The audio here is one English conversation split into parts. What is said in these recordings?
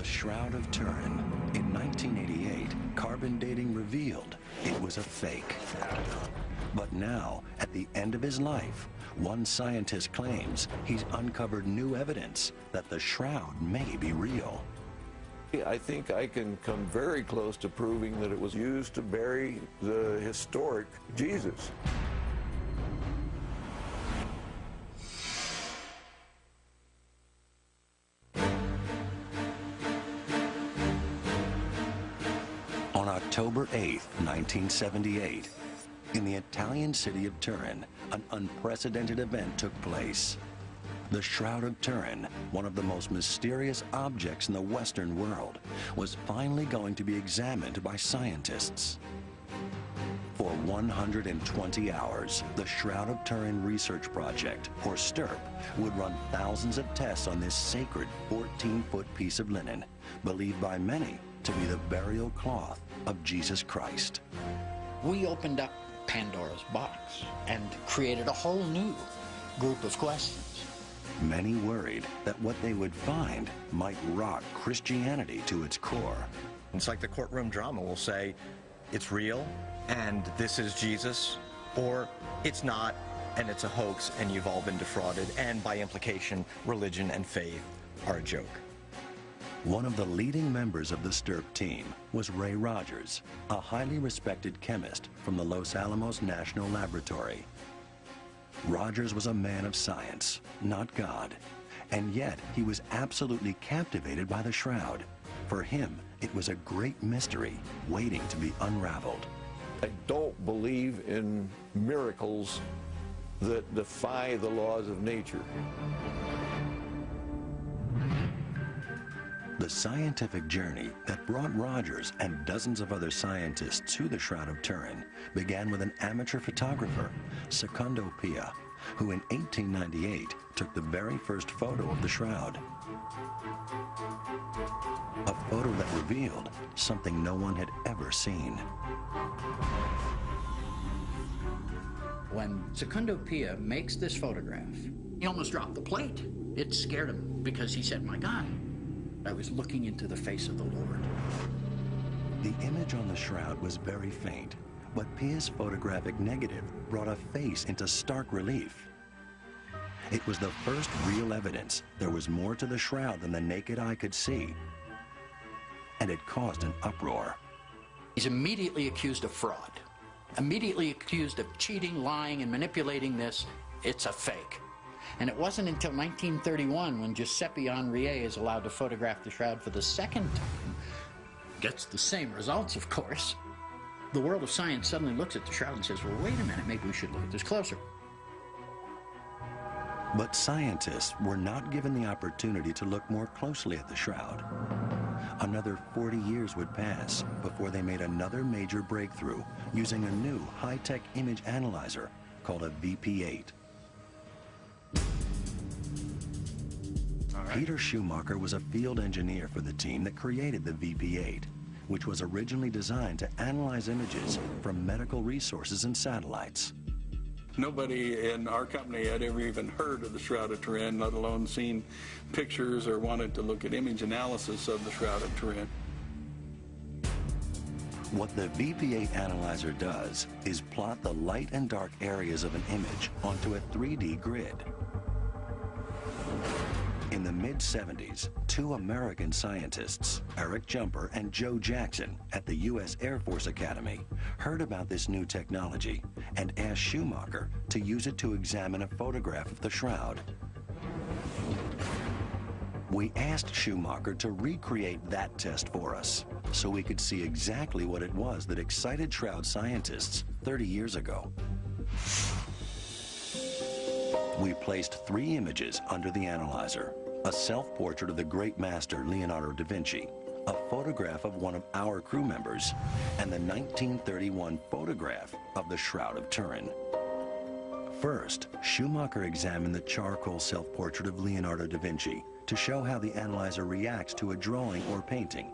Shroud of Turin. In 1988, carbon dating revealed it was a fake. But now, at the end of his life, one scientist claims he's uncovered new evidence that the shroud may be real. I think I can come very close to proving that it was used to bury the historic Jesus. On October 8, 1978, in the Italian city of Turin, an unprecedented event took place. The Shroud of Turin, one of the most mysterious objects in the Western world, was finally going to be examined by scientists. For 120 hours, the Shroud of Turin Research Project, or STURP, would run thousands of tests on this sacred 14-foot piece of linen, believed by many to be the burial cloth of Jesus Christ. We opened up Pandora's box and created a whole new group of questions. Many worried that what they would find might rock Christianity to its core. It's like the courtroom drama will say, it's real, and this is Jesus, or it's not, and it's a hoax, and you've all been defrauded, and by implication, religion and faith are a joke. One of the leading members of the STURP team was Ray Rogers, a highly respected chemist from the Los Alamos National Laboratory. Rogers was a man of science, not God, and yet he was absolutely captivated by the shroud. For him, it was a great mystery waiting to be unraveled. I don't believe in miracles that defy the laws of nature. The scientific journey that brought Rogers and dozens of other scientists to the Shroud of Turin began with an amateur photographer, Secondo Pia, who in 1898 took the very first photo of the shroud. A photo that revealed something no one had ever seen. When Secondo Pia makes this photograph, he almost dropped the plate. It scared him because he said, "My God, I was looking into the face of the Lord." The image on the shroud was very faint, but Pia's photographic negative brought a face into stark relief. It was the first real evidence there was more to the shroud than the naked eye could see, and it caused an uproar. He's immediately accused of fraud, immediately accused of cheating, lying, and manipulating this. It's a fake. And it wasn't until 1931 when Giuseppe Henriet is allowed to photograph the shroud for the second time, gets the same results, of course. The world of science suddenly looks at the shroud and says, well, wait a minute, maybe we should look at this closer. But scientists were not given the opportunity to look more closely at the shroud. Another 40 years would pass before they made another major breakthrough using a new high-tech image analyzer called a VP8. Peter Schumacher was a field engineer for the team that created the VP8, which was originally designed to analyze images from medical resources and satellites. Nobody in our company had ever even heard of the Shroud of Turin, let alone seen pictures or wanted to look at image analysis of the Shroud of Turin. What the VP8 analyzer does is plot the light and dark areas of an image onto a 3D grid. In the mid-70s, two American scientists, Eric Jumper and Joe Jackson at the U.S. Air Force Academy, heard about this new technology and asked Schumacher to use it to examine a photograph of the shroud. We asked Schumacher to recreate that test for us so we could see exactly what it was that excited shroud scientists 30 years ago. We placed 3 images under the analyzer: a self-portrait of the great master Leonardo da Vinci, a photograph of one of our crew members, and the 1931 photograph of the Shroud of Turin. First, Schumacher examined the charcoal self-portrait of Leonardo da Vinci to show how the analyzer reacts to a drawing or painting,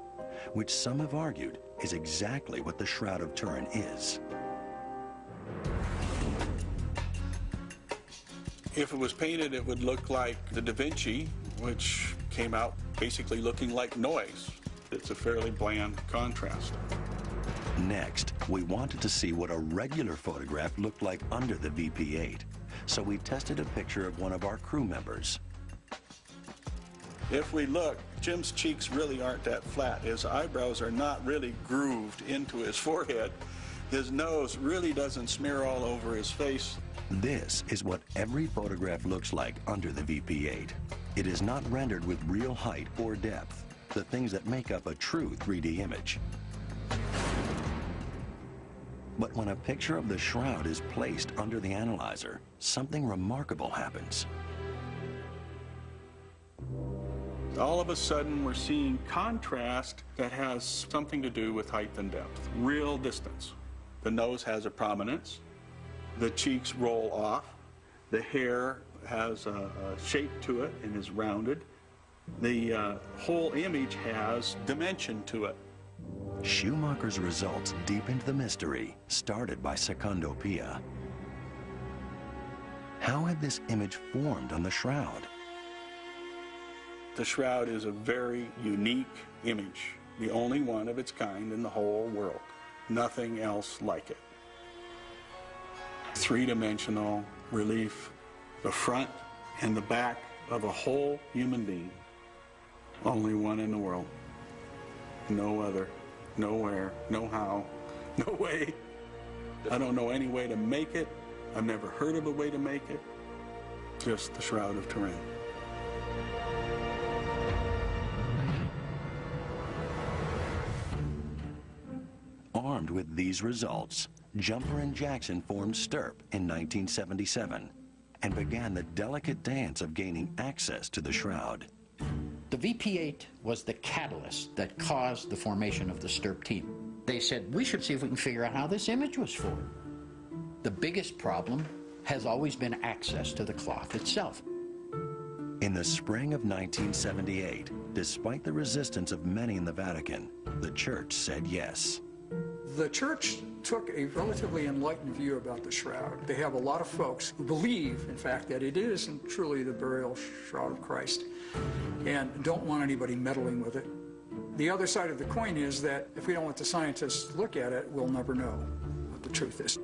which some have argued is exactly what the Shroud of Turin is. If it was painted, it would look like the Da Vinci which came out basically looking like noise. It's a fairly bland contrast. Next, we wanted to see what a regular photograph looked like under the VP8, so we tested a picture of one of our crew members. If we look, Jim's cheeks really aren't that flat. His eyebrows are not really grooved into his forehead. His nose really doesn't smear all over his face. This is what every photograph looks like under the VP8. It is not rendered with real height or depth, the things that make up a true 3D image. But when a picture of the shroud is placed under the analyzer, something remarkable happens. All of a sudden, we're seeing contrast that has something to do with height and depth, real distance. The nose has a prominence, the cheeks roll off, the hair has a shape to it and is rounded. The whole image has dimension to it. Schumacher's results deepened the mystery, started by secundopia. How had this image formed on the shroud? The shroud is a very unique image, the only one of its kind in the whole world. Nothing else like it. Three-dimensional relief, the front and the back of a whole human being. Only one in the world. No other, nowhere, no how, no way. I don't know any way to make it. I've never heard of a way to make it. Just the Shroud of Turin. Armed with these results, Jumper and Jackson formed STIRP in 1977 and began the delicate dance of gaining access to the shroud. The VP8 was the catalyst that caused the formation of the STIRP team. They said, we should see if we can figure out how this image was formed. The biggest problem has always been access to the cloth itself. In the spring of 1978, despite the resistance of many in the Vatican, the Church said yes. The Church took a relatively enlightened view about the shroud. They have a lot of folks who believe, in fact, that it is truly the burial shroud of Christ and don't want anybody meddling with it. The other side of the coin is that if we don't let the scientists look at it, we'll never know what the truth is.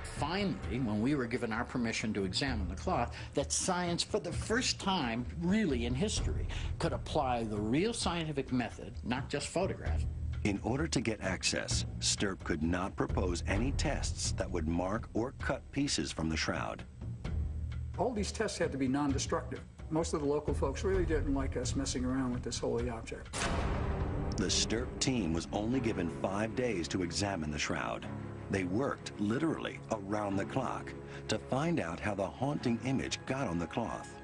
Finally, when we were given our permission to examine the cloth, that science, for the first time really in history, could apply the real scientific method, not just photographs. In order to get access, STIRP could not propose any tests that would mark or cut pieces from the shroud. All these tests had to be non-destructive. Most of the local folks really didn't like us messing around with this holy object. The STIRP team was only given 5 days to examine the shroud. They worked literally around the clock to find out how the haunting image got on the cloth.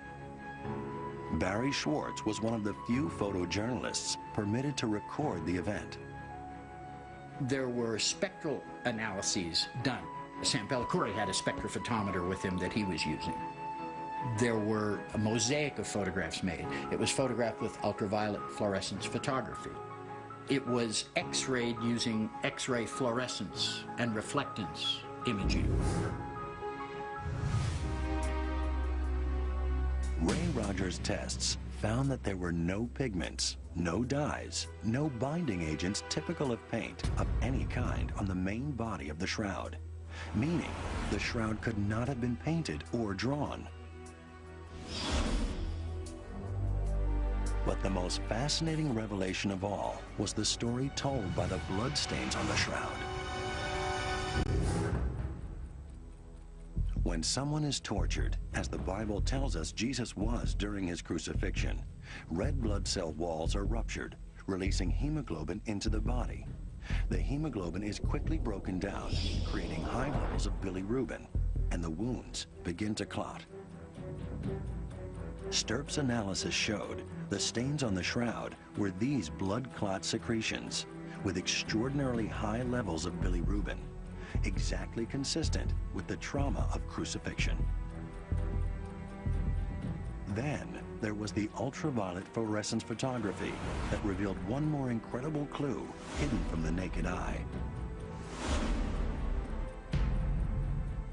Barry Schwartz was one of the few photojournalists permitted to record the event. There were spectral analyses done. Sam Bellicouri had a spectrophotometer with him that he was using. There were a mosaic of photographs made. It was photographed with ultraviolet fluorescence photography. It was X-rayed using X-ray fluorescence and reflectance imaging. Ray Rogers' tests found that there were no pigments, no dyes, no binding agents typical of paint of any kind on the main body of the shroud, meaning the shroud could not have been painted or drawn. But the most fascinating revelation of all was the story told by the bloodstains on the shroud. When someone is tortured, as the Bible tells us Jesus was during his crucifixion, red blood cell walls are ruptured, releasing hemoglobin into the body. The hemoglobin is quickly broken down, creating high levels of bilirubin, and the wounds begin to clot. STIRP's analysis showed the stains on the shroud were these blood clot secretions with extraordinarily high levels of bilirubin, exactly consistent with the trauma of crucifixion. Then there was the ultraviolet fluorescence photography that revealed one more incredible clue hidden from the naked eye.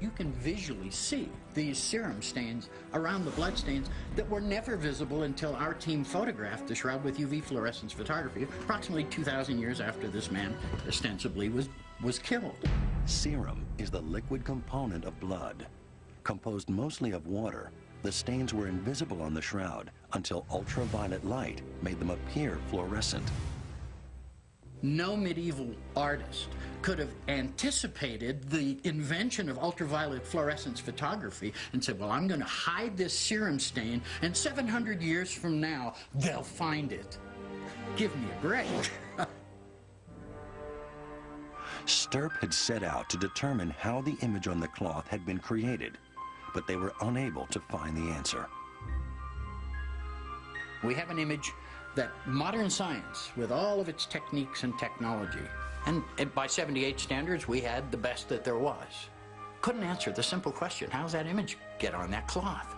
You can visually see these serum stains around the blood stains that were never visible until our team photographed the shroud with UV fluorescence photography approximately 2,000 years after this man ostensibly was killed. Serum is the liquid component of blood. Composed mostly of water, the stains were invisible on the shroud until ultraviolet light made them appear fluorescent. No medieval artist could have anticipated the invention of ultraviolet fluorescence photography and said, well, I'm going to hide this serum stain, and 700 years from now, they'll find it. Give me a break. Stirp had set out to determine how the image on the cloth had been created, but they were unable to find the answer. We have an image that modern science, with all of its techniques and technology, and by 78 standards, we had the best that there was, couldn't answer the simple question, how's that image get on that cloth?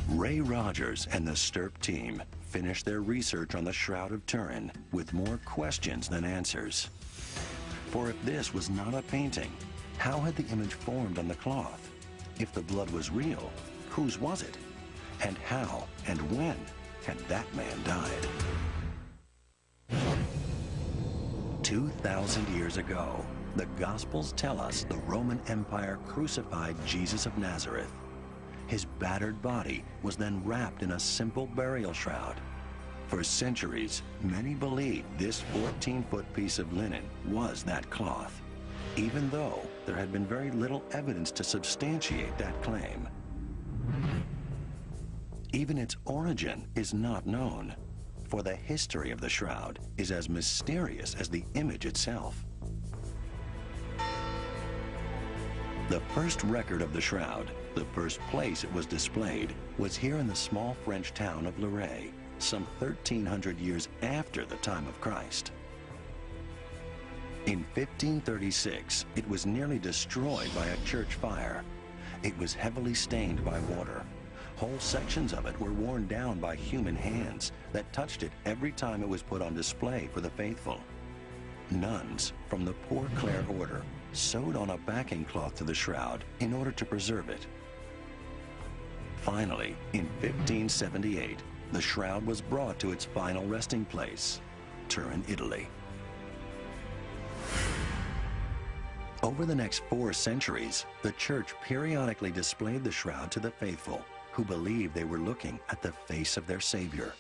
Ray Rogers and the Stirp team finished their research on the Shroud of Turin with more questions than answers. For if this was not a painting, how had the image formed on the cloth? If the blood was real, whose was it? And how and when had that man died? 2,000 years ago, the Gospels tell us the Roman Empire crucified Jesus of Nazareth. His battered body was then wrapped in a simple burial shroud. For centuries, many believed this 14-foot piece of linen was that cloth, even though there had been very little evidence to substantiate that claim. Even its origin is not known, for the history of the shroud is as mysterious as the image itself. The first record of the shroud, the first place it was displayed, was here in the small French town of Luray, some 1,300 years after the time of Christ. In 1536, it was nearly destroyed by a church fire. It was heavily stained by water. Whole sections of it were worn down by human hands that touched it every time it was put on display for the faithful. Nuns from the Poor Clare order sewed on a backing cloth to the shroud in order to preserve it. Finally, in 1578, the shroud was brought to its final resting place, Turin, Italy. Over the next 4 centuries, the church periodically displayed the shroud to the faithful, who believed they were looking at the face of their Savior.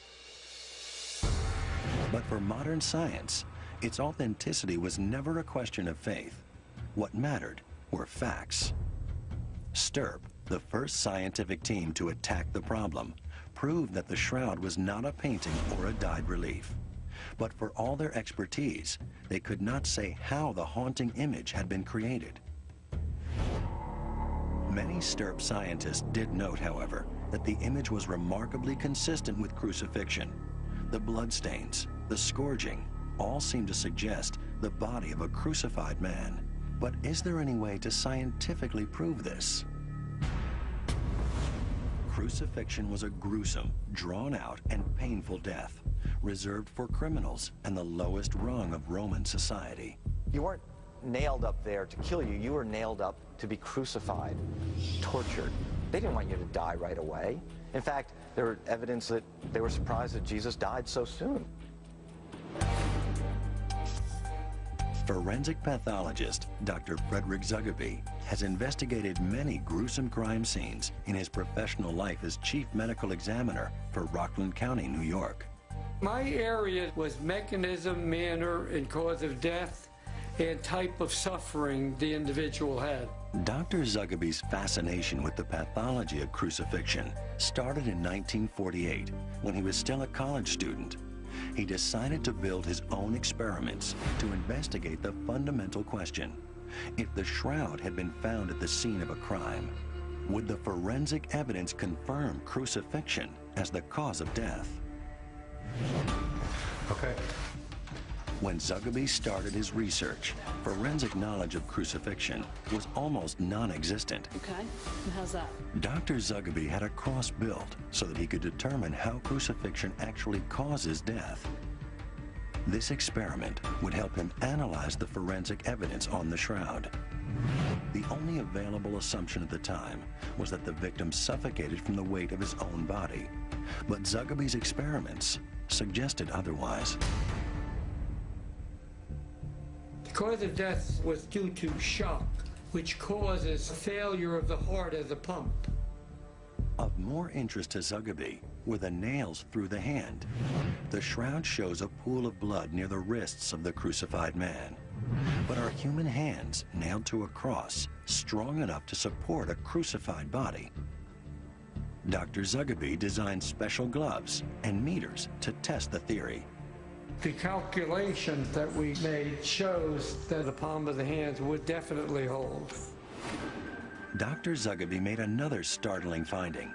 But for modern science, its authenticity was never a question of faith. What mattered were facts. Stirp, the first scientific team to attack the problem, proved that the shroud was not a painting or a dyed relief. But for all their expertise, they could not say how the haunting image had been created. Many Stirp scientists did note, however, that the image was remarkably consistent with crucifixion. The bloodstains, the scourging, all seem to suggest the body of a crucified man. But is there any way to scientifically prove this? Crucifixion was a gruesome, drawn-out, and painful death, reserved for criminals and the lowest rung of Roman society. You weren't nailed up there to kill you. You were nailed up to be crucified, tortured. They didn't want you to die right away. In fact, there was evidence that they were surprised that Jesus died so soon. Forensic pathologist Dr. Frederick Zugaby has investigated many gruesome crime scenes in his professional life as chief medical examiner for Rockland County, New York. My area was mechanism, manner, and cause of death, and type of suffering the individual had. Dr. Zugaby's fascination with the pathology of crucifixion started in 1948 when he was still a college student. He decided to build his own experiments to investigate the fundamental question: if the shroud had been found at the scene of a crime, would the forensic evidence confirm crucifixion as the cause of death? Okay. When Zugaby started his research, forensic knowledge of crucifixion was almost non-existent. Okay, and how's that? Dr. Zugaby had a cross built so that he could determine how crucifixion actually causes death. This experiment would help him analyze the forensic evidence on the shroud. The only available assumption at the time was that the victim suffocated from the weight of his own body. But Zugaby's experiments suggested otherwise. The cause of death was due to shock, which causes failure of the heart as a pump. Of more interest to Zugaby were the nails through the hand. The shroud shows a pool of blood near the wrists of the crucified man. But are human hands nailed to a cross strong enough to support a crucified body? Dr. Zugaby designed special gloves and meters to test the theory. The calculation that we made shows that the palm of the hands would definitely hold. Dr. Zugaby made another startling finding.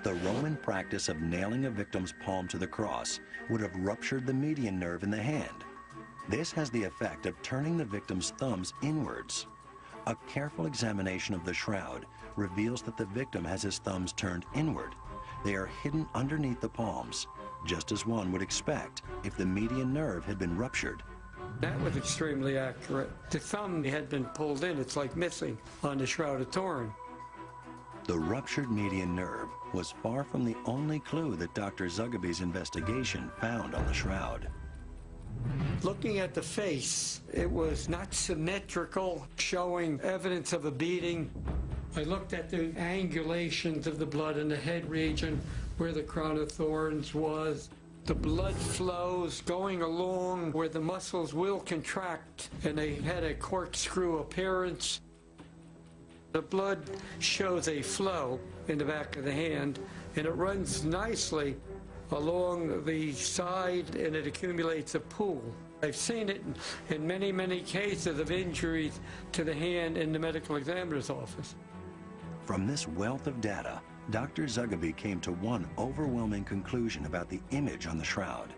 The Roman practice of nailing a victim's palm to the cross would have ruptured the median nerve in the hand. This has the effect of turning the victim's thumbs inwards. A careful examination of the shroud reveals that the victim has his thumbs turned inward. They are hidden underneath the palms, just as one would expect if the median nerve had been ruptured. That was extremely accurate. The thumb had been pulled in. It's like missing on the Shroud of Turin. The ruptured median nerve was far from the only clue that Dr. Zugaby's investigation found on the shroud. Looking at the face, it was not symmetrical, showing evidence of a beating. I looked at the angulations of the blood in the head region where the crown of thorns was. The blood flows going along where the muscles will contract, and they had a corkscrew appearance. The blood shows a flow in the back of the hand, and it runs nicely along the side, and it accumulates a pool. I've seen it in many, many cases of injuries to the hand in the medical examiner's office. From this wealth of data, Dr. Zugaby came to one overwhelming conclusion about the image on the shroud.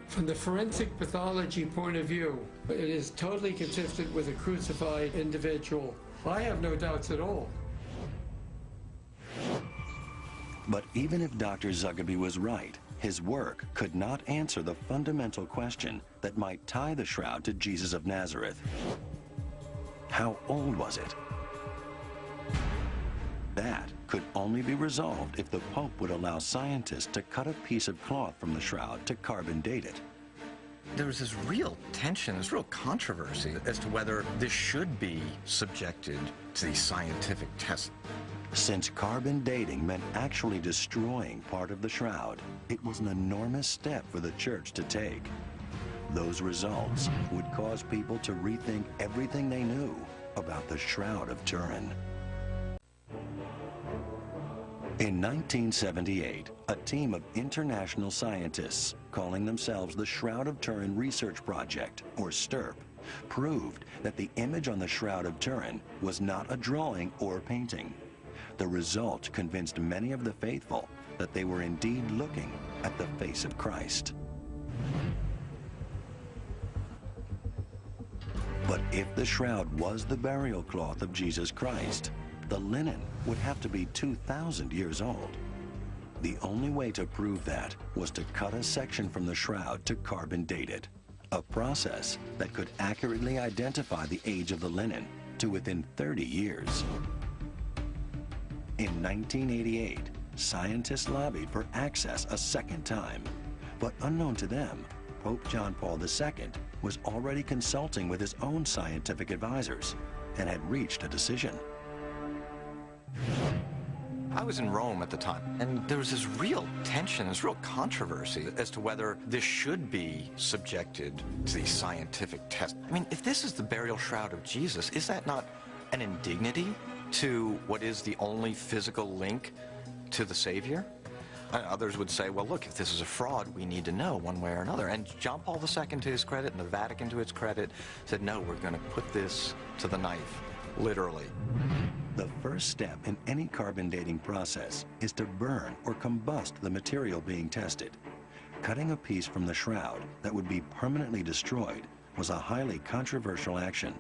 From the forensic pathology point of view, it is totally consistent with a crucified individual. I have no doubts at all. But even if Dr. Zugaby was right, his work could not answer the fundamental question that might tie the shroud to Jesus of Nazareth. How old was it? That could only be resolved if the Pope would allow scientists to cut a piece of cloth from the shroud to carbon date it. There was this real tension, this real controversy as to whether this should be subjected to these scientific tests. Since carbon dating meant actually destroying part of the shroud, it was an enormous step for the Church to take. Those results would cause people to rethink everything they knew about the Shroud of Turin. In 1978, a team of international scientists, calling themselves the Shroud of Turin Research Project, or STURP, proved that the image on the Shroud of Turin was not a drawing or painting. The result convinced many of the faithful that they were indeed looking at the face of Christ. But if the shroud was the burial cloth of Jesus Christ, the linen would have to be 2,000 years old. The only way to prove that was to cut a section from the shroud to carbon date it, a process that could accurately identify the age of the linen to within 30 years. In 1988, scientists lobbied for access a second time, but unknown to them, Pope John Paul II was already consulting with his own scientific advisors and had reached a decision. I was in Rome at the time, and there was this real tension, this real controversy as to whether this should be subjected to these scientific tests. I mean, if this is the burial shroud of Jesus, is that not an indignity to what is the only physical link to the Savior? And others would say, well, look, if this is a fraud, we need to know one way or another. And John Paul II, to his credit, and the Vatican, to its credit, said, no, we're going to put this to the knife, literally. The first step in any carbon dating process is to burn or combust the material being tested. Cutting a piece from the shroud that would be permanently destroyed was a highly controversial action,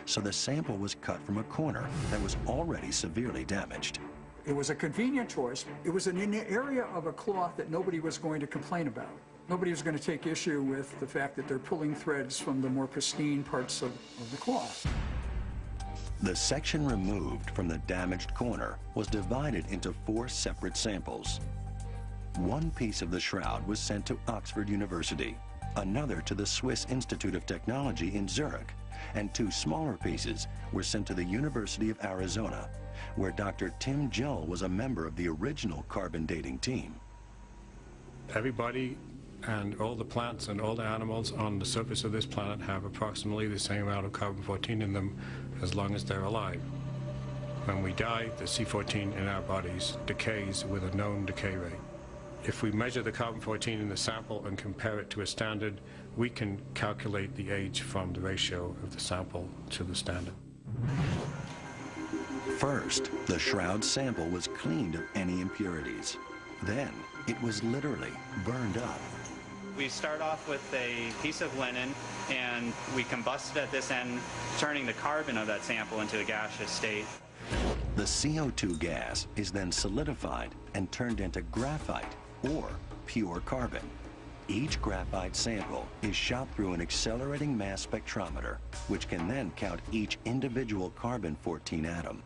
so the sample was cut from a corner that was already severely damaged. It was a convenient choice. It was in an area of a cloth that nobody was going to complain about. Nobody was going to take issue with the fact that they're pulling threads from the more pristine parts of the cloth. The section removed from the damaged corner was divided into 4 separate samples. One piece of the shroud was sent to Oxford University, another to the Swiss Institute of Technology in Zurich, and 2 smaller pieces were sent to the University of Arizona, where Dr. Tim Gill was a member of the original carbon dating team. Everybody and all the plants and all the animals on the surface of this planet have approximately the same amount of carbon-14 in them as long as they're alive. When we die, the C14 in our bodies decays with a known decay rate. If we measure the carbon-14 in the sample and compare it to a standard, we can calculate the age from the ratio of the sample to the standard. First, the shroud sample was cleaned of any impurities. Then, it was literally burned up. We start off with a piece of linen, and we combust it at this end, turning the carbon of that sample into a gaseous state. The CO2 gas is then solidified and turned into graphite, or pure carbon. Each graphite sample is shot through an accelerating mass spectrometer, which can then count each individual carbon-14 atom.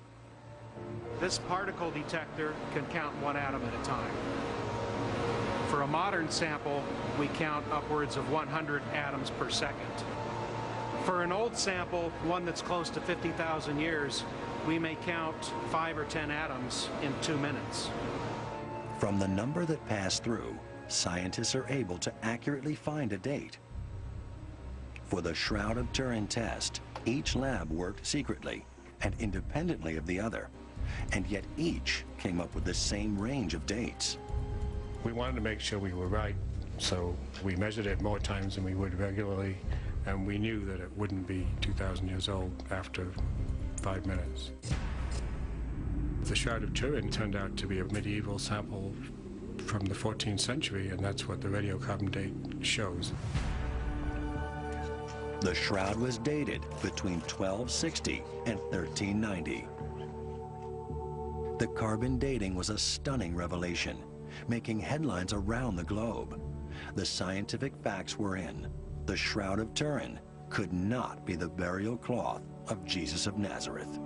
This particle detector can count 1 atom at a time. For a modern sample, we count upwards of 100 atoms per second. For an old sample, one that's close to 50,000 years, we may count 5 or 10 atoms in 2 minutes. From the number that passed through, scientists are able to accurately find a date. For the Shroud of Turin test, each lab worked secretly and independently of the other, and yet each came up with the same range of dates. We wanted to make sure we were right, so we measured it more times than we would regularly, and we knew that it wouldn't be 2,000 years old after 5 minutes. The Shroud of Turin turned out to be a medieval sample from the 14th century, and that's what the radiocarbon date shows. The shroud was dated between 1260 and 1390. The carbon dating was a stunning revelation, making headlines around the globe. The scientific facts were in. The Shroud of Turin could not be the burial cloth of Jesus of Nazareth.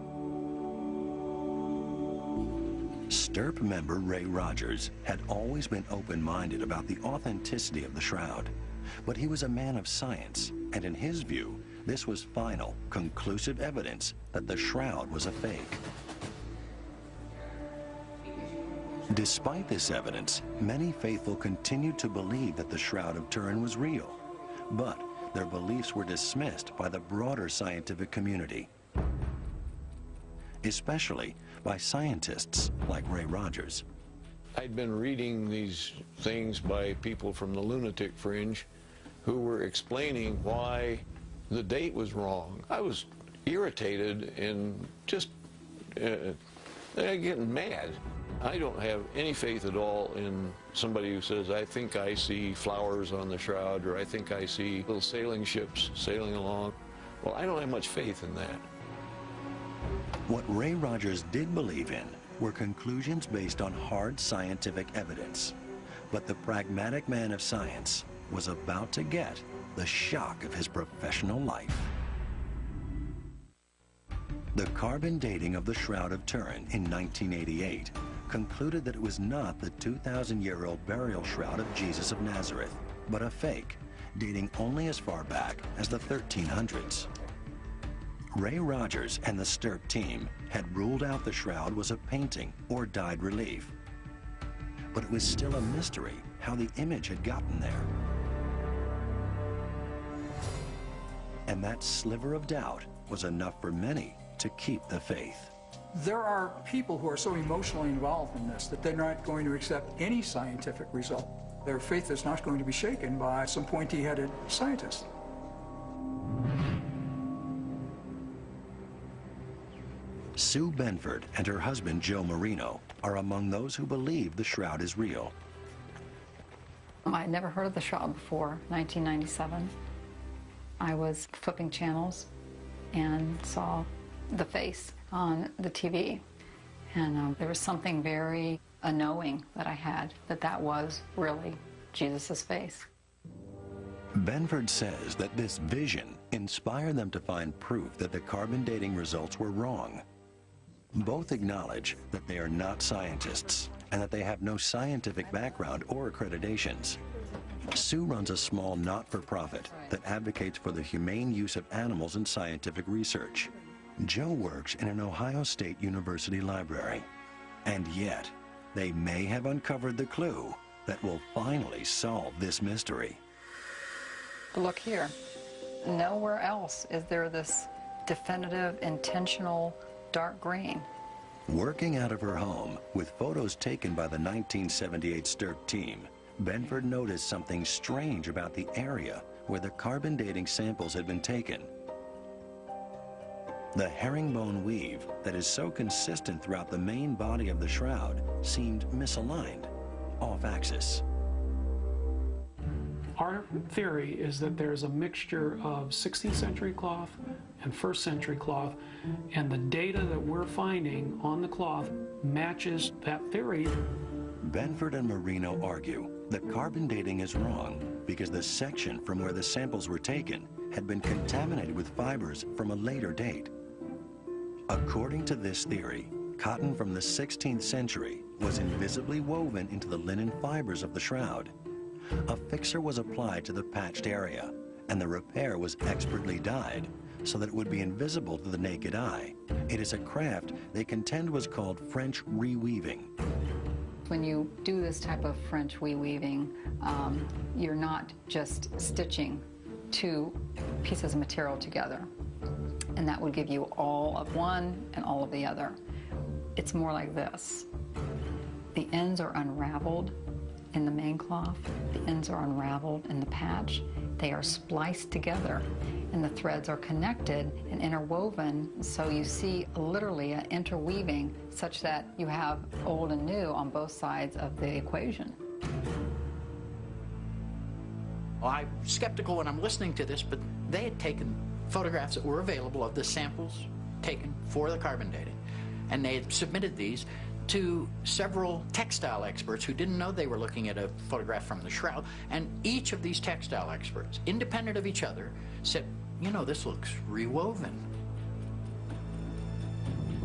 STIRP member Ray Rogers had always been open-minded about the authenticity of the shroud, but he was a man of science, and in his view, this was final, conclusive evidence that the shroud was a fake. Despite this evidence, many faithful continued to believe that the Shroud of Turin was real, but their beliefs were dismissed by the broader scientific community, especially by scientists like Ray Rogers. I'd been reading these things by people from the lunatic fringe who were explaining why the date was wrong. I was irritated and just getting mad. I don't have any faith at all in somebody who says, I think I see flowers on the shroud, or I think I see little sailing ships sailing along. Well, I don't have much faith in that. What Ray Rogers did believe in were conclusions based on hard scientific evidence. But the pragmatic man of science was about to get the shock of his professional life. The carbon dating of the Shroud of Turin in 1988 concluded that it was not the 2,000-year-old burial shroud of Jesus of Nazareth, but a fake, dating only as far back as the 1300s. Ray Rogers and the STIRP team had ruled out the shroud was a painting or dyed relief. But it was still a mystery how the image had gotten there. And that sliver of doubt was enough for many to keep the faith. There are people who are so emotionally involved in this that they're not going to accept any scientific result. Their faith is not going to be shaken by some pointy-headed scientist. Sue Benford and her husband Joe Marino are among those who believe the shroud is real. I'd never heard of the shroud before 1997. I was flipping channels and saw the face on the TV, and there was something very knowing that I had that was really Jesus's face. Benford says that this vision inspired them to find proof that the carbon dating results were wrong. Both acknowledge that they are not scientists and that they have no scientific background or accreditations. Sue runs a small not-for-profit that advocates for the humane use of animals in scientific research. Joe works in an Ohio State University library. And yet, they may have uncovered the clue that will finally solve this mystery. Look here. Nowhere else is there this definitive, intentional dark green. Working out of her home with photos taken by the 1978 Sturk team, Benford noticed something strange about the area where the carbon dating samples had been taken. The herringbone weave that is so consistent throughout the main body of the shroud seemed misaligned, off-axis. Our theory is that there's a mixture of 16th century cloth and 1st century cloth, and the data that we're finding on the cloth matches that theory. Benford and Marino argue that carbon dating is wrong because the section from where the samples were taken had been contaminated with fibers from a later date. According to this theory, cotton from the 16th century was invisibly woven into the linen fibers of the shroud. A fixer was applied to the patched area, and the repair was expertly dyed so that it would be invisible to the naked eye. It is a craft they contend was called French reweaving. When you do this type of French reweaving, you're not just stitching two pieces of material together, and that would give you all of one and all of the other. It's more like this. The ends are unraveled in the main cloth, the ends are unraveled in the patch, they are spliced together, and the threads are connected and interwoven, so you see literally an interweaving such that you have old and new on both sides of the equation. Well, I'm skeptical when I'm listening to this, but they had taken photographs that were available of the samples taken for the carbon dating, and they had submitted these to several textile experts who didn't know they were looking at a photograph from the shroud, and each of these textile experts, independent of each other, said, you know, this looks rewoven.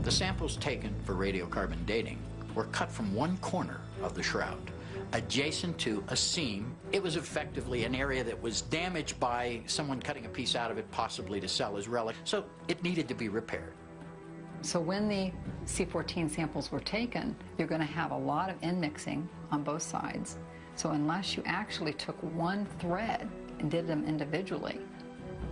The samples taken for radiocarbon dating were cut from one corner of the shroud, adjacent to a seam. It was effectively an area that was damaged by someone cutting a piece out of it, possibly to sell as relic, so it needed to be repaired. So when the C14 samples were taken, you're going to have a lot of inmixing on both sides. So unless you actually took one thread and did them individually,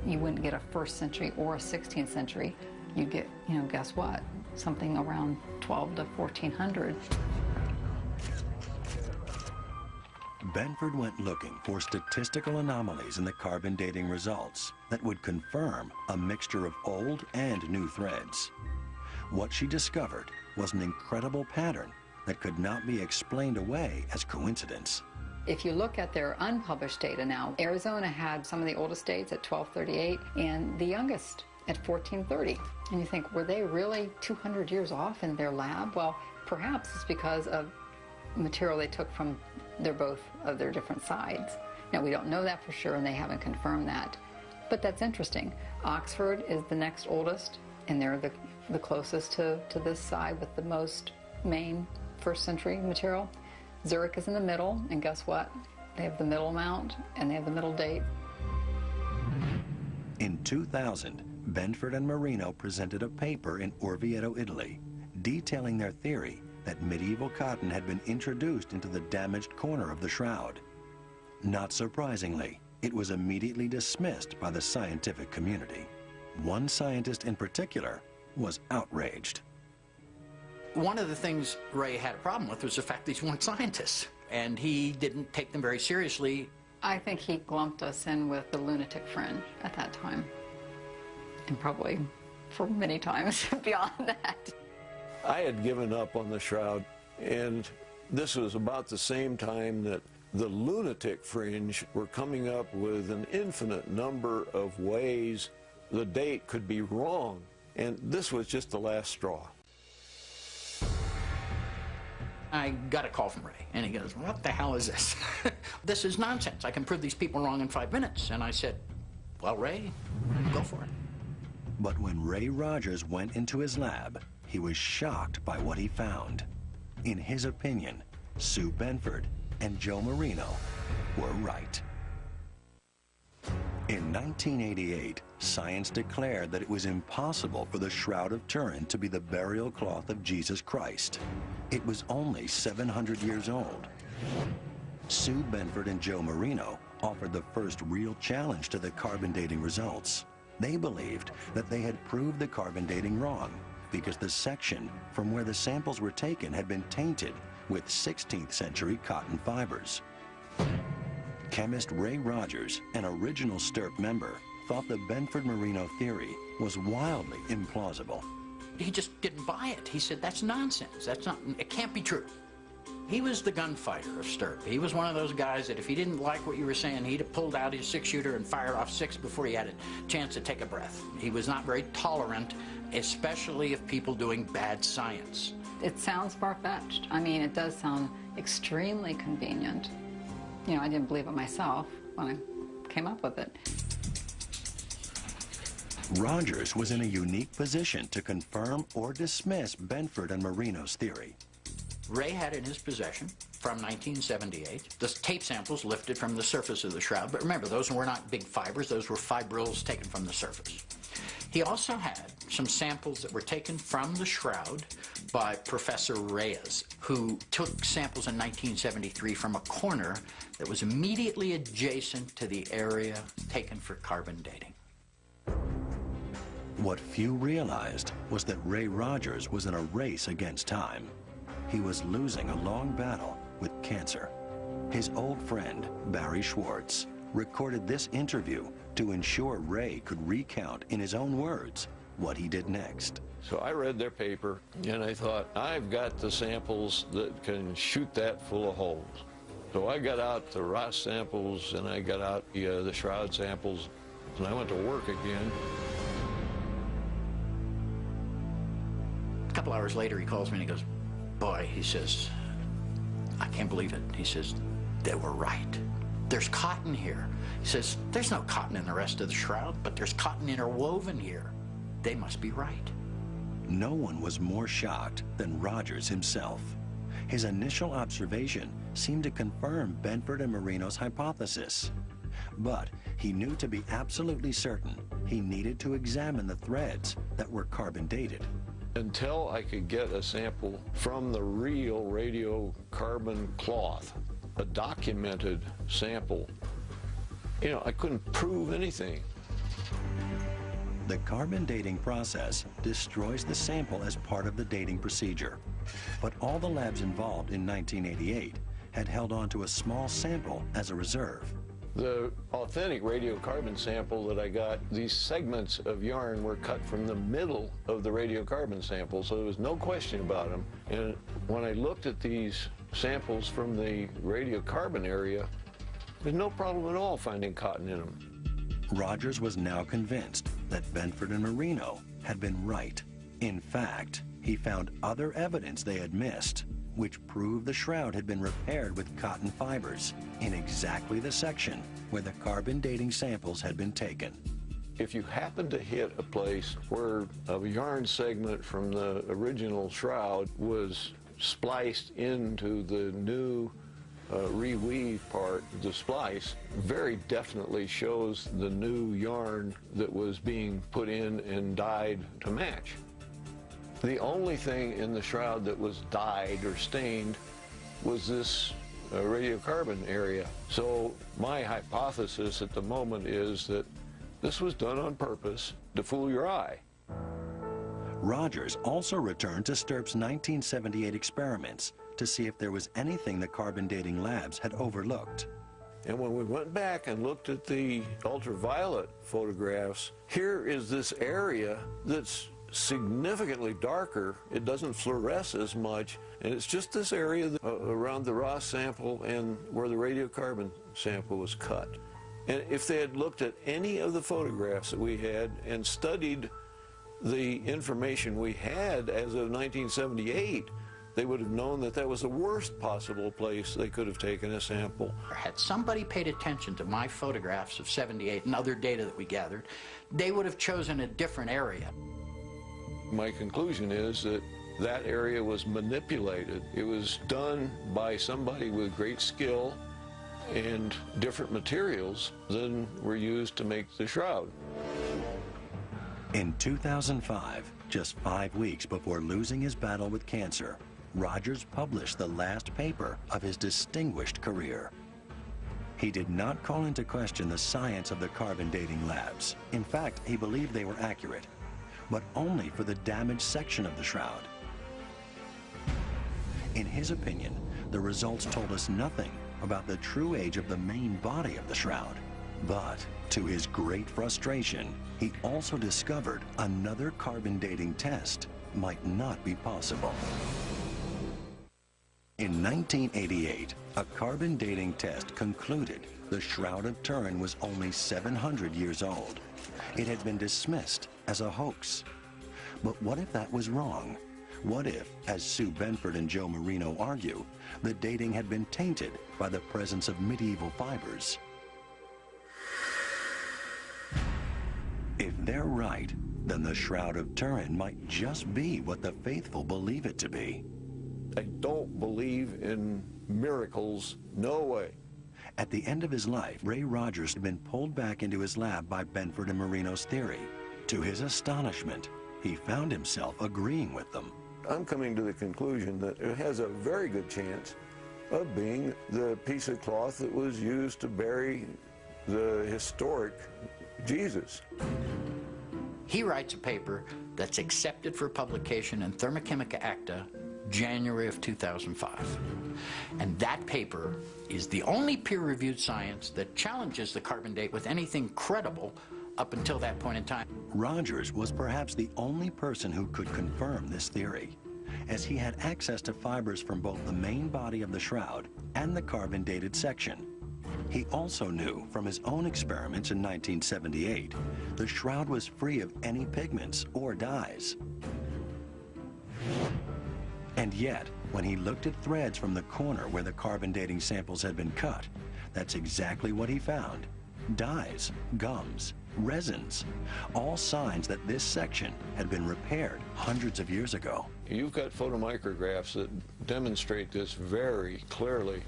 you wouldn't get a 1st century or a 16th century. You'd get, you know, guess what? Something around 12 to 1400. Benford went looking for statistical anomalies in the carbon dating results that would confirm a mixture of old and new threads. What she discovered was an incredible pattern that could not be explained away as coincidence. If you look at their unpublished data now, Arizona had some of the oldest dates at 1238 and the youngest at 1430. And you think, were they really 200 years off in their lab? Well, perhaps it's because of material they took from both of their different sides. Now, we don't know that for sure, and they haven't confirmed that. But that's interesting. Oxford is the next oldest, and they're the closest to this side with the most main 1st century material. Zurich is in the middle, and guess what? They have the middle amount, and they have the middle date. In 2000, Benford and Marino presented a paper in Orvieto, Italy, detailing their theory that medieval cotton had been introduced into the damaged corner of the shroud. Not surprisingly, it was immediately dismissed by the scientific community. One scientist in particular was outraged. One of the things Ray had a problem with was the fact these weren't scientists, and he didn't take them very seriously. I think he lumped us in with the lunatic fringe at that time, and probably for many times beyond that. I had given up on the shroud, and this was about the same time that the lunatic fringe were coming up with an infinite number of ways the date could be wrong, and this was just the last straw. I got a call from Ray, and he goes, "What the hell is this?" "This is nonsense. I can prove these people wrong in 5 minutes." And I said, "Well, Ray, go for it." But when Ray Rogers went into his lab, he was shocked by what he found. In his opinion, Sue Benford and Joe Marino were right. In 1988, science declared that it was impossible for the Shroud of Turin to be the burial cloth of Jesus Christ. It was only 700 years old. Sue Benford and Joe Marino offered the first real challenge to the carbon dating results. They believed that they had proved the carbon dating wrong because the section from where the samples were taken had been tainted with 16th century cotton fibers. Chemist Ray Rogers, an original STIRP member, thought the Benford-Marino theory was wildly implausible. He just didn't buy it. He said, "That's nonsense. It can't be true." He was the gunfighter of STIRP. He was one of those guys that if he didn't like what you were saying, he'd have pulled out his 6-shooter and fired off 6 before he had a chance to take a breath. He was not very tolerant, especially of people doing bad science. It sounds far-fetched. I mean, it does sound extremely convenient. You know, I didn't believe it myself when I came up with it. Rogers was in a unique position to confirm or dismiss Benford and Marino's theory. Ray had in his possession, from 1978, the tape samples lifted from the surface of the shroud. But remember, those were not big fibers. Those were fibrils taken from the surface. He also had some samples that were taken from the shroud by Professor Reyes, who took samples in 1973 from a corner that was immediately adjacent to the area taken for carbon dating. What few realized was that Ray Rogers was in a race against time. He was losing a long battle with cancer. His old friend, Barry Schwartz, recorded this interview to ensure Ray could recount in his own words what he did next. So I read their paper, and I thought, I've got the samples that can shoot that full of holes. So I got out the Ross samples, and I got out the Shroud samples, and I went to work again. A couple hours later, he calls me and he goes, "Boy," he says, "I can't believe it." He says, "They were right. There's cotton here." He says, "There's no cotton in the rest of the shroud, but there's cotton interwoven here. They must be right." No one was more shocked than Rogers himself. His initial observation seemed to confirm Benford and Marino's hypothesis. But he knew to be absolutely certain he needed to examine the threads that were carbon dated. Until I could get a sample from the real radiocarbon cloth, a documented sample, you know, I couldn't prove anything. The carbon dating process destroys the sample as part of the dating procedure. But all the labs involved in 1988 had held on to a small sample as a reserve. The authentic radiocarbon sample that I got, these segments of yarn were cut from the middle of the radiocarbon sample, so there was no question about them. And when I looked at these samples from the radiocarbon area, there's no problem at all finding cotton in them. Rogers was now convinced that Benford and Marino had been right. In fact, he found other evidence they had missed, which proved the shroud had been repaired with cotton fibers in exactly the section where the carbon dating samples had been taken. If you happen to hit a place where a yarn segment from the original shroud was spliced into the new reweave part, the splice very definitely shows the new yarn that was being put in and dyed to match. The only thing in the shroud that was dyed or stained was this radiocarbon area. So my hypothesis at the moment is that this was done on purpose to fool your eye. Rogers also returned to STIRP's 1978 experiments to see if there was anything the carbon dating labs had overlooked. And when we went back and looked at the ultraviolet photographs, here is this area that's significantly darker. It doesn't fluoresce as much, and it's just this area around the Ross sample and where the radiocarbon sample was cut. And if they had looked at any of the photographs that we had and studied the information we had as of 1978, they would have known that that was the worst possible place they could have taken a sample. Had somebody paid attention to my photographs of 78 and other data that we gathered, they would have chosen a different area. My conclusion is that that area was manipulated. It was done by somebody with great skill and different materials than were used to make the shroud. In 2005, just 5 weeks before losing his battle with cancer, Rogers published the last paper of his distinguished career. He did not call into question the science of the carbon dating labs. In fact, he believed they were accurate, but only for the damaged section of the shroud. In his opinion, the results told us nothing about the true age of the main body of the shroud. But to his great frustration, he also discovered another carbon dating test might not be possible. In 1988, a carbon dating test concluded the Shroud of Turin was only 700 years old. It had been dismissed as a hoax. But what if that was wrong? What if, as Sue Benford and Joe Marino argue, the dating had been tainted by the presence of medieval fibers? If they're right, then the Shroud of Turin might just be what the faithful believe it to be. I don't believe in miracles, no way. At the end of his life, Ray Rogers had been pulled back into his lab by Benford and Marino's theory. To his astonishment, he found himself agreeing with them. I'm coming to the conclusion that it has a very good chance of being the piece of cloth that was used to bury the historic Jesus. He writes a paper that's accepted for publication in Thermochemica Acta, January of 2005. And that paper is the only peer-reviewed science that challenges the carbon date with anything credible up until that point in time. Rogers was perhaps the only person who could confirm this theory, as he had access to fibers from both the main body of the shroud and the carbon-dated section. He also knew from his own experiments in 1978, the shroud was free of any pigments or dyes. And yet, when he looked at threads from the corner where the carbon dating samples had been cut, that's exactly what he found. Dyes, gums, resins, all signs that this section had been repaired hundreds of years ago. You've got photomicrographs that demonstrate this very clearly.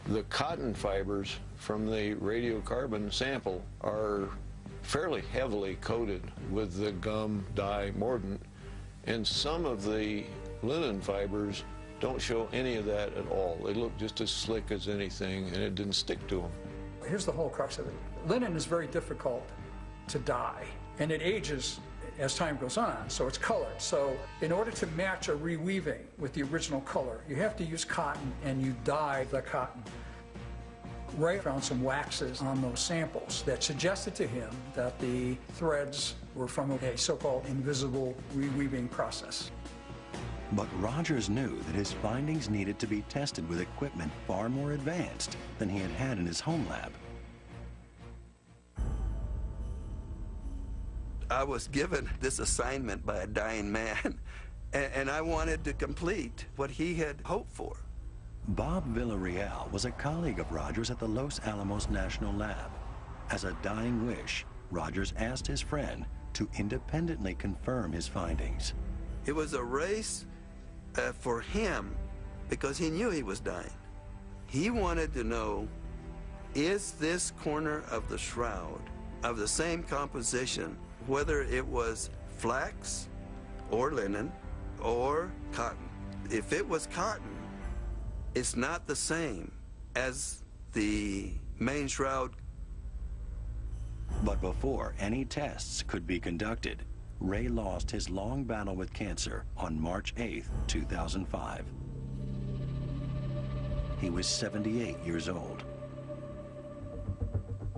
The cotton fibers from the radiocarbon sample are fairly heavily coated with the gum dye mordant, and some of the linen fibers don't show any of that at all. They look just as slick as anything, and it didn't stick to them. Here's the whole crux of it. Linen is very difficult to dye, and it ages as time goes on, so it's colored. So in order to match a reweaving with the original color, you have to use cotton, and you dye the cotton. Ray found some waxes on those samples that suggested to him that the threads were from a so-called invisible reweaving process. But Rogers knew that his findings needed to be tested with equipment far more advanced than he had had in his home lab. I was given this assignment by a dying man, and I wanted to complete what he had hoped for. Bob Villarreal was a colleague of Rogers at the Los Alamos National Lab. As a dying wish, Rogers asked his friend to independently confirm his findings. It was a race for him because he knew he was dying. He wanted to know, is this corner of the shroud of the same composition, whether it was flax or linen or cotton? If it was cotton, it's not the same as the main shroud. But before any tests could be conducted, Ray lost his long battle with cancer on March 8, 2005. He was 78 years old.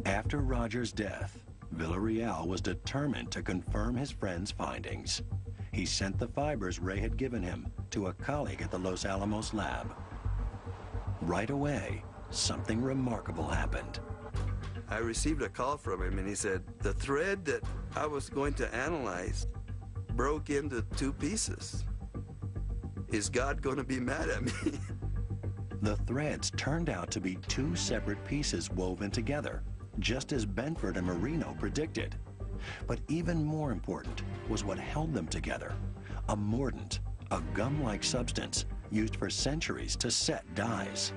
After Rogers' death, Villarreal was determined to confirm his friend's findings. He sent the fibers Ray had given him to a colleague at the Los Alamos lab. Right away, something remarkable happened. I received a call from him, and he said, the thread that I was going to analyze broke into two pieces. is God going to be mad at me? The threads turned out to be two separate pieces woven together, just as Benford and Marino predicted. But even more important was what held them together: a mordant, a gum-like substance used for centuries to set dyes.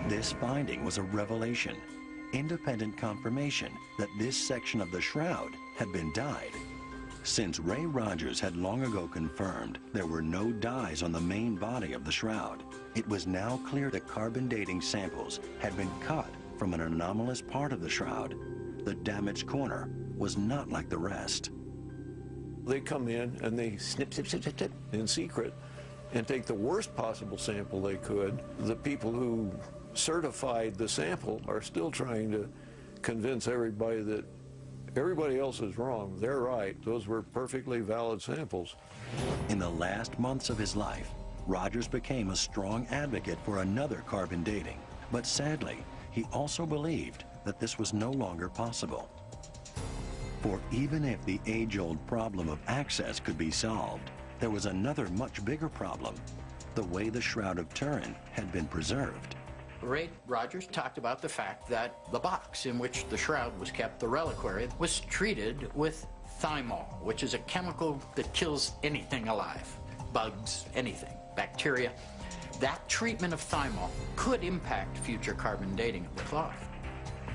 This finding was a revelation, independent confirmation that this section of the shroud had been dyed. Since Ray Rogers had long ago confirmed there were no dyes on the main body of the shroud, it was now clear that carbon dating samples had been cut from an anomalous part of the shroud. The damaged corner was not like the rest. They come in and they snip, snip, snip, snip, snip in secret and take the worst possible sample they could. The people who certified the sample are still trying to convince everybody that everybody else is wrong. They're right. Those were perfectly valid samples. In the last months of his life, Rogers became a strong advocate for another carbon dating. But sadly, he also believed that this was no longer possible. For even if the age-old problem of access could be solved, there was another much bigger problem: the way the Shroud of Turin had been preserved. Ray Rogers talked about the fact that the box in which the shroud was kept, the reliquary, was treated with thymol, which is a chemical that kills anything alive, bugs, anything, bacteria. That treatment of thymol could impact future carbon dating of the cloth.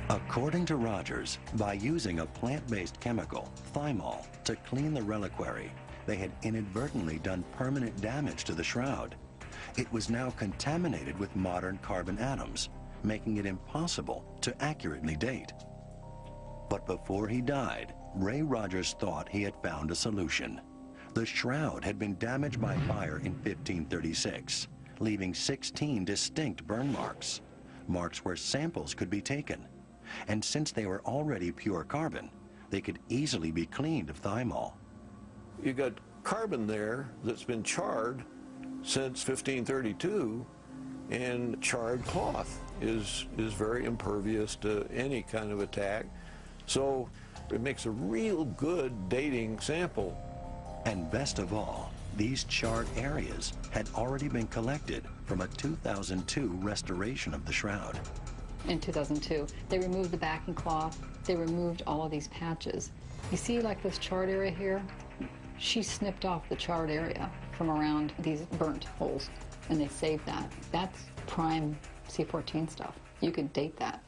According to Rogers, by using a plant-based chemical, thymol, to clean the reliquary, they had inadvertently done permanent damage to the shroud. It was now contaminated with modern carbon atoms, making it impossible to accurately date. But before he died, Ray Rogers thought he had found a solution. The shroud had been damaged by fire in 1536, leaving 16 distinct burn marks, marks where samples could be taken. And since they were already pure carbon, they could easily be cleaned of thymol. You got carbon there that's been charred since 1532, and charred cloth is very impervious to any kind of attack. So it makes a real good dating sample. And best of all, these charred areas had already been collected from a 2002 restoration of the shroud. In 2002, they removed the backing cloth. They removed all of these patches. You see, like this charred area here? She snipped off the charred area from around these burnt holes, and they saved that. That's prime C14 stuff. You could date that.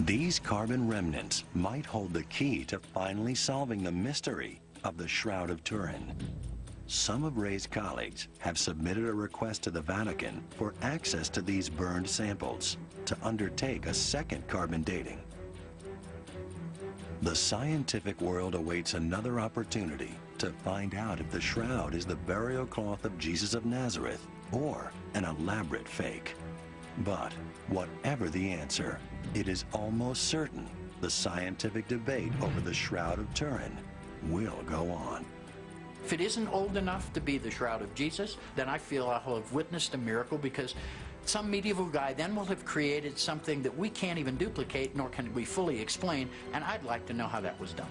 These carbon remnants might hold the key to finally solving the mystery of the Shroud of Turin. Some of Ray's colleagues have submitted a request to the Vatican for access to these burned samples to undertake a second carbon dating. The scientific world awaits another opportunity to find out if the shroud is the burial cloth of Jesus of Nazareth or an elaborate fake. But whatever the answer, it is almost certain the scientific debate over the Shroud of Turin will go on. If it isn't old enough to be the Shroud of Jesus, then I feel I will have witnessed a miracle, because some medieval guy then will have created something that we can't even duplicate, nor can we fully explain, and I'd like to know how that was done.